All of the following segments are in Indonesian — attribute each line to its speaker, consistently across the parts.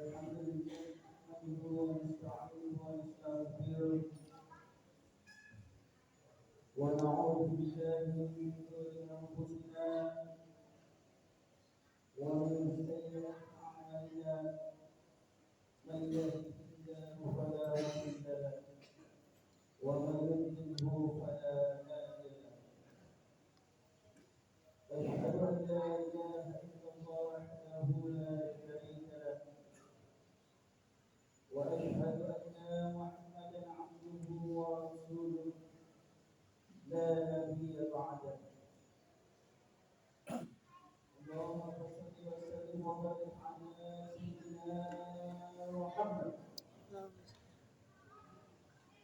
Speaker 1: الحمد لله نحمده ونستعينه ونستغفره ونعوذ بالله من شرور انفسنا ومن سيئات اعمالنا من يهده الله فلا مضل له ومن يضلله فلا هادي له أشهد أن لا إله إلا الله وحده لا شريك له وأشهد أن محمدا عبده ورسوله لا نبي بعده اللهم صل وسلم وبارك على سيدنا محمد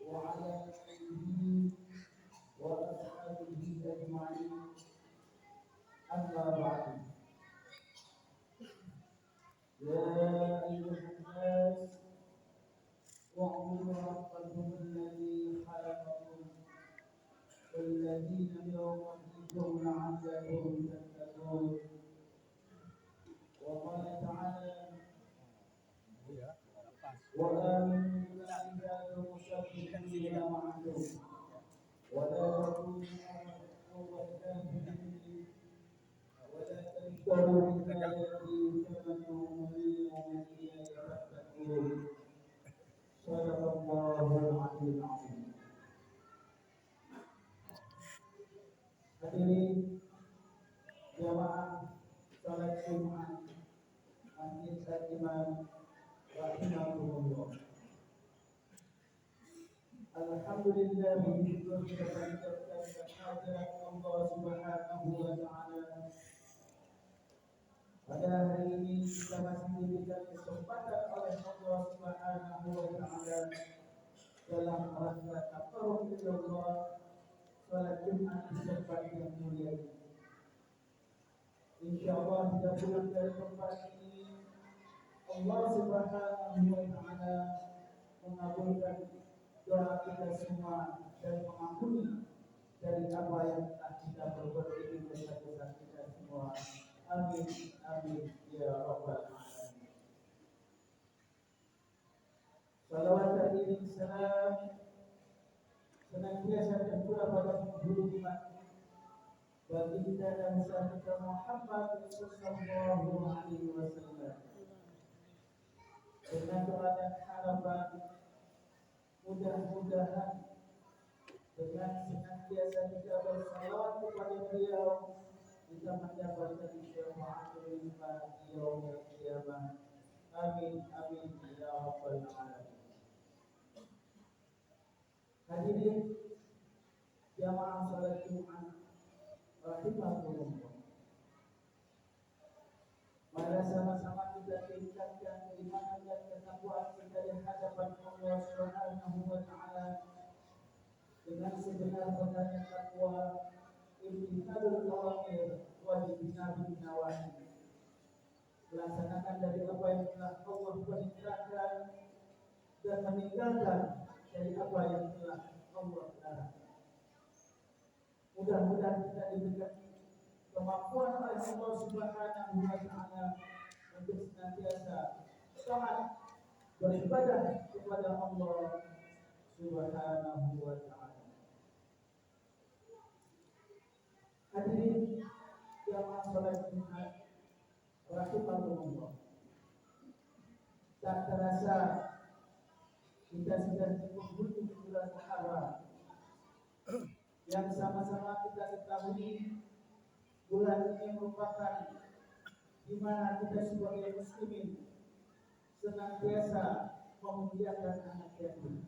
Speaker 1: وعلى آله وأصحابه أجمعين أما بعد يا أيها الناس اعبدوا ربكم الذي خلقكم والذين من قبلكم لعلكم تتقون وقال تعالى وآمنوا بالله مصدقين معكم ولا تكونوا قوم الكافرين ولا تشتروا بآياتي ثمنا قليلا تتقون صدق الله العلي العظيم. Hadirin jamaah salat Jumat Masjid Al-Imam rahimahullah. Alhamdulillah bersyukur kita panjatkan kehadirat Allah Subhanahu wa taala. Pada hari ini kita masih diberikan kesempatan oleh Allah Subhanahu wa taala dalam rangka taqarrub ila Allah salat Jumat di tempat yang mulia ini. Insyaallah kita pulang dari tempat ini Allah Subhanahu wa taala mengabulkan doa kita semua dan mengampuni dari apa yang telah kita perbuat ini dosa-dosa kita semua. Amin amin ya rabbal alamin. Salawat dan salam senantiasa tercurah pada penghulu iman baginda dan sahabat Muhammad sallallahu alaihi wasallam. Dengan doa dan harapan mudah-mudahan dengan senantiasa kita bersalawat kepada beliau kita mendapatkan syafaatul di yaumil qiyamah. Amin amin ya rabbal alamin. Hadirin jamaah salat Jumat rahimahullah. Mari sama-sama kita tingkatkan keimanan dan ketakwaan kita di hadapan Allah Subhanahu wa taala dengan sebenar-benarnya takwa, imtithalul awamir wa ijtinabun nawahi. Melaksanakan dari apa yang telah Allah perintahkan dan meninggalkan dari apa yang telah Allah larang. Mudah-mudahan kita diberikan kemampuan oleh Allah Subhanahu wa taala untuk senantiasa taat beribadah kepada Allah Subhanahu wa taala. Hadirin jamaah salat Jumat rahimahullah. Tak terasa kita sudah di penghujung bulan Muharram yang sama-sama kita ketahui bulan ini merupakan di mana kita sebagai muslimin senantiasa memuliakan anak yatim.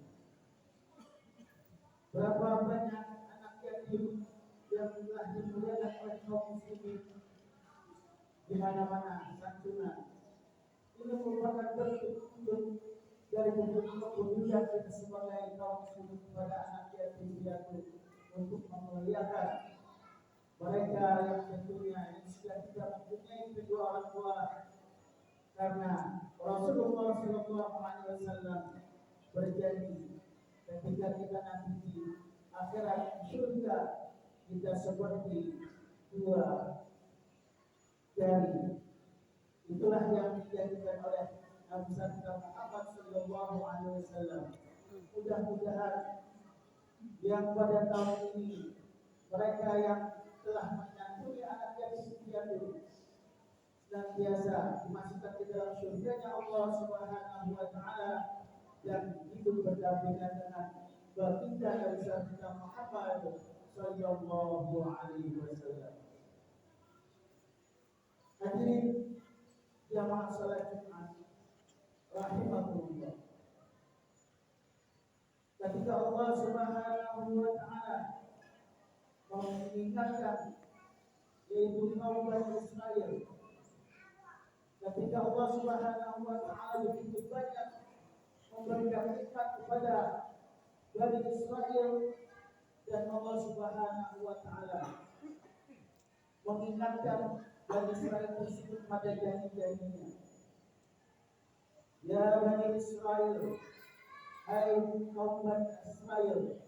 Speaker 1: Berapa banyak anak yatim yang telah dimuliakan oleh kaum muslimin di mana-mana santunan. Ini merupakan bentuk dari bentuk kepedulian kita sebagai kaum muslimin kepada anak yatim piatu untuk memuliakan mereka yang tentunya yang sudah tidak mempunyai kedua orang tua, karena Rasulullah SAW berjanji ketika kita nanti di akhirat surga kita seperti dua jari. Itulah yang dijadikan oleh Nabi kita Muhammad Sallallahu Alaihi Wasallam. Mudah-mudahan yang pada tahun ini mereka yang telah menyantuni anak yatim piatu senantiasa dimasukkan ke dalam surganya Allah Subhanahu wa taala dan hidup berdampingan dengan baginda dari kita Muhammad Sallallahu Alaihi Wasallam. Hadirin jamaah salat Jumat rahimakumullah. Ketika Allah Subhanahu wa taala mengingatkan yaitu kaum Bani Israel, ketika Allah Subhanahu wa taala begitu banyak memberikan nikmat kepada Bani Israel dan Allah Subhanahu wa taala mengingatkan Bani Israel tersebut pada janji-janjinya. Ya Bani Israel, hai kaum Bani Israel,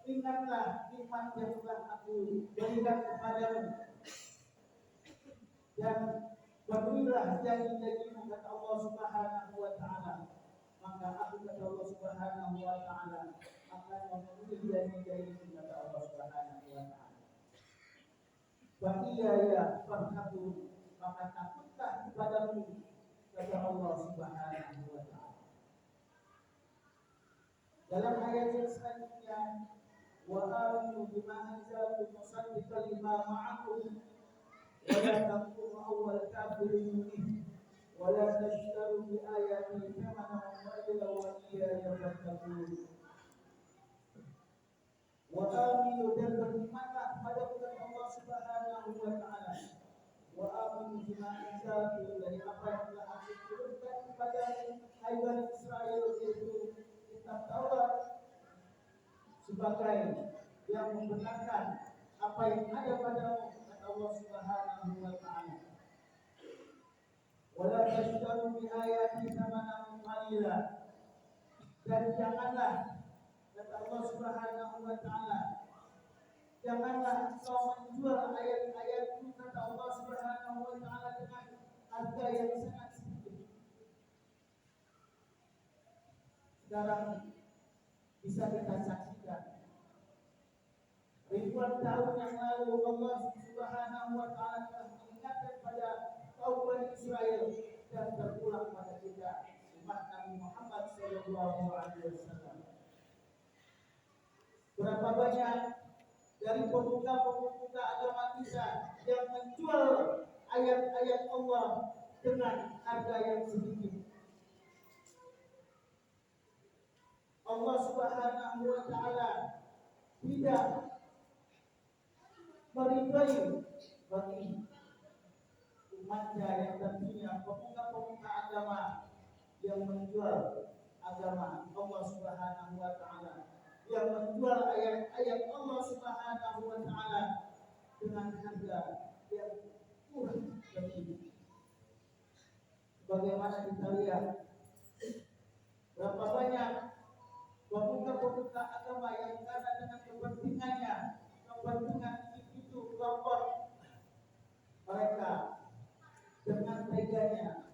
Speaker 1: ingatlah nikmat yang telah aku berikan kepadamu dan penuhilah janji-janjimu, kata Allah Subhanahu wa taala. Maka aku, kata Allah Subhanahu wa taala, akan memenuhi janji-janjimu, kata Allah Subhanahu wa taala. Wa iyaya farhabun, maka takutlah kepadamu, kata Allah Subhanahu wa taala. Dalam ayat yang selanjutnya, wa aminu bima anzaltu musaddiqan lima ma'akum wa la takunu awwal kafirin bihi wa la tashtaru bi ayati thamanan qalila wa iyaya fattaqun. Wa aminu, dan berimanlah kepada Allah Subhanahu wa taala. Wa aminu bima anzaltu, dari apa yang telah aku turunkan kepada hai Bani Israel, yaitu kitab Taurat, sebagai yang membenarkan apa yang ada padamu, kata Allah Subhanahu wa taala. Wala tashtaru bi ayati thamanan qalila, dan janganlah, kata Allah Subhanahu wa taala, janganlah kau menjual ayat-ayatku, kata Allah Subhanahu wa taala, dengan harga yang sangat sedikit. Sekarang bisa kita saksikan, ribuan tahun yang lalu Allah Subhanahu wa taala telah mengingatkan pada kaum Bani Israel dan berulang pada kita umat Nabi Muhammad Sallallahu Alaihi Wasallam. Berapa banyak dari pemuka-pemuka agama kita yang menjual ayat-ayat Allah dengan harga yang sedikit. Allah Subhanahu wa taala tidak meridai bagi umatnya yang tentunya pemuka-pemuka agama yang menjual agama Allah Subhanahu wa taala, yang menjual ayat-ayat Allah Subhanahu wa taala dengan harga yang murah dan tinggi. Bagaimana kita lihat berapa banyak pemuka-pemuka agama yang karena dengan kepentingannya, kepentingan itu kelompok mereka dengan teganya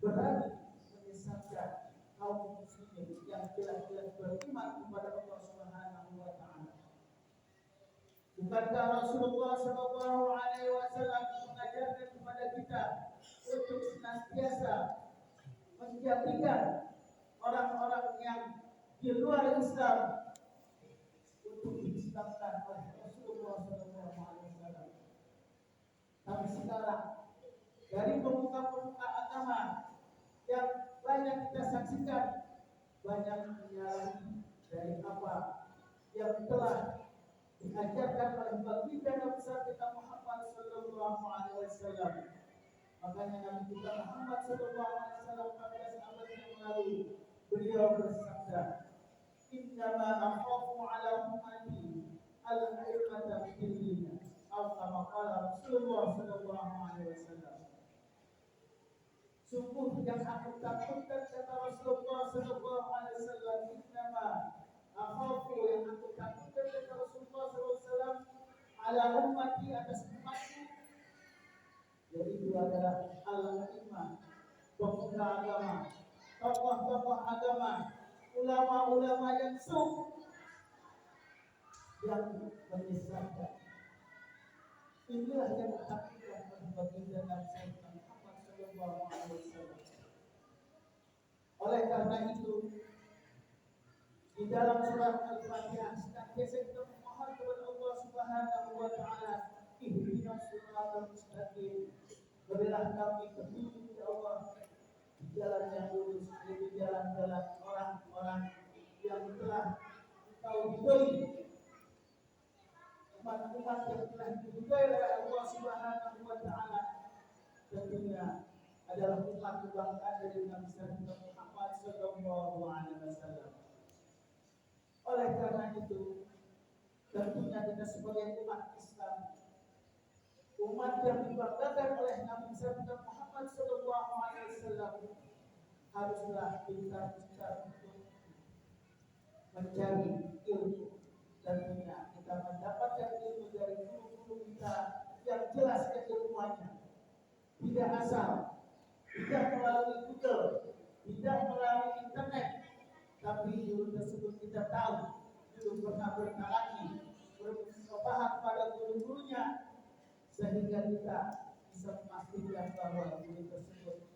Speaker 1: berani menyesatkan kaum muslimin yang jelas-jelas beriman kepada Allah Subhanahu wa taala. Bukankah Rasulullah Sallallahu Alaihi Wasallam mengajarkan kepada kita untuk senantiasa menjadikan orang-orang yang di luar Islam untuk diislamkan oleh Rasulullah Sallallahu Alaihi Wasallam? Tapi sekarang dari pemuka-pemuka agama yang banyak kita saksikan, banyak menyalahi dari apa yang telah diajarkan oleh baginda Nabi kita Muhammad Sallallahu Alaihi Wasallam. Makanya Nabi kita Muhammad Sallallahu Alaihi Wasallam pada saat yang lalu beliau bersabda, "Innama akhafu ala ummati al-a'immata fid-din." Atau kama qala Rasulullah Sallallahu Alaihi Wasallam. Sungguh yang aku takutkan, kata Rasulullah Sallallahu Alaihi Wasallam, innama akhafu, yang aku takutkan, kata Rasulullah Sallallahu Alaihi Wasallam, ala ummati, atas umatku. Jadi itu adalah al-a'immah, pemuka agama, tokoh-tokoh agama, ulama-ulama yang suh yang menyesatkan. Inilah yang ditakdirkan oleh baginda Nabi Muhammad Sallallahu Alaihi Wasallam. Oleh karena itu, di dalam surat Al-Fatihah senantiasa kita memohon kepada Allah Subhanahu wa taala, ihdinas siratal mustaqim. Berilah kami petunjuk ya Allah di jalan yang lurus, di jalan-jalan orang-orang yang telah Engkau ridhoi, umat-umat yang telah diridhoi oleh Allah Subhanahu wa taala. Tentunya adalah umat kebanggaan dari Nabi Muhammad Sallallahu Alaihi Wasallam. Oleh karena itu, tentunya kita sebagai umat Islam, umat yang dibanggakan oleh Nabi Muhammad Sallallahu Alaihi Wasallam, haruslah pintar-pintar untuk mencari ilmu. Tentunya kita mendapatkan ilmu dari guru-guru kita yang jelas keilmuannya, tidak asal, tidak melalui Google, tidak melalui internet, tapi guru tersebut kita tahu, guru pernah bertalaki, berpaham pada guru-gurunya, sehingga kita bisa memastikan bahwa guru tersebut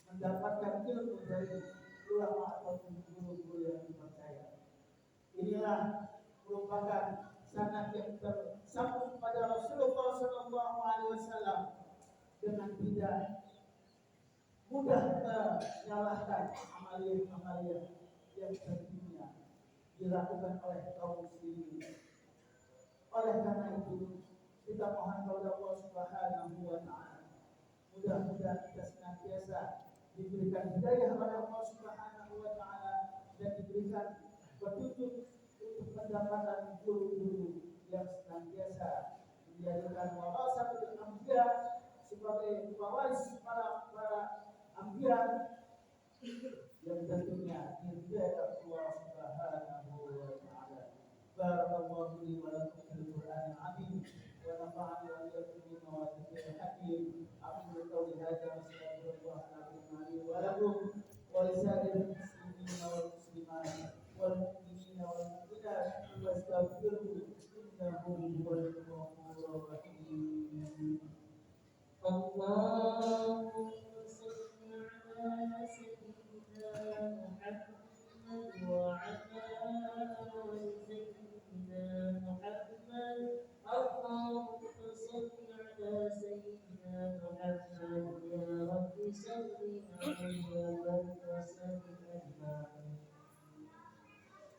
Speaker 1: mendapatkan ilmu dari ulama atau guru-guru yang dipercaya. Inilah merupakan sanad yang tersambung pada Rasulullah Sallallahu Alaihi Wasallam dengan tidak mudah menyalahkan amalia-amalia yang tentunya dilakukan oleh kaum muslimin. Oleh karena itu, kita mohon kepada Allah Subhanahu wa taala, mudah-mudahan kita senantiasa diberikan hidayah oleh Allah Subhanahu wa taala dan diberikan petunjuk untuk mendapatkan guru-guru yang senantiasa menjadikan warasatul anbiya sebagai pewaris para anbiya yang tentunya diridhai Allah Subhanahu wa taala. Barakallahu li wa lakum fil Qur'anil azim wa nafa'ani wa iyyakum bima wa tadhkirul hakim. Aqulu qawli hadza wa astaghfirullah wa lakum wa lisa'iril muslimina wal muslimat wal mu'minina wal mu'minat wastaghfiruhu innahu huwal ghafurur rahim. Allahumma salli ala sayyidina Muhammad wa ala ali sayyidina Muhammad. Allahumma salli ala sayyidina Muhammad ya Rabbi salli alaihi wa sallim.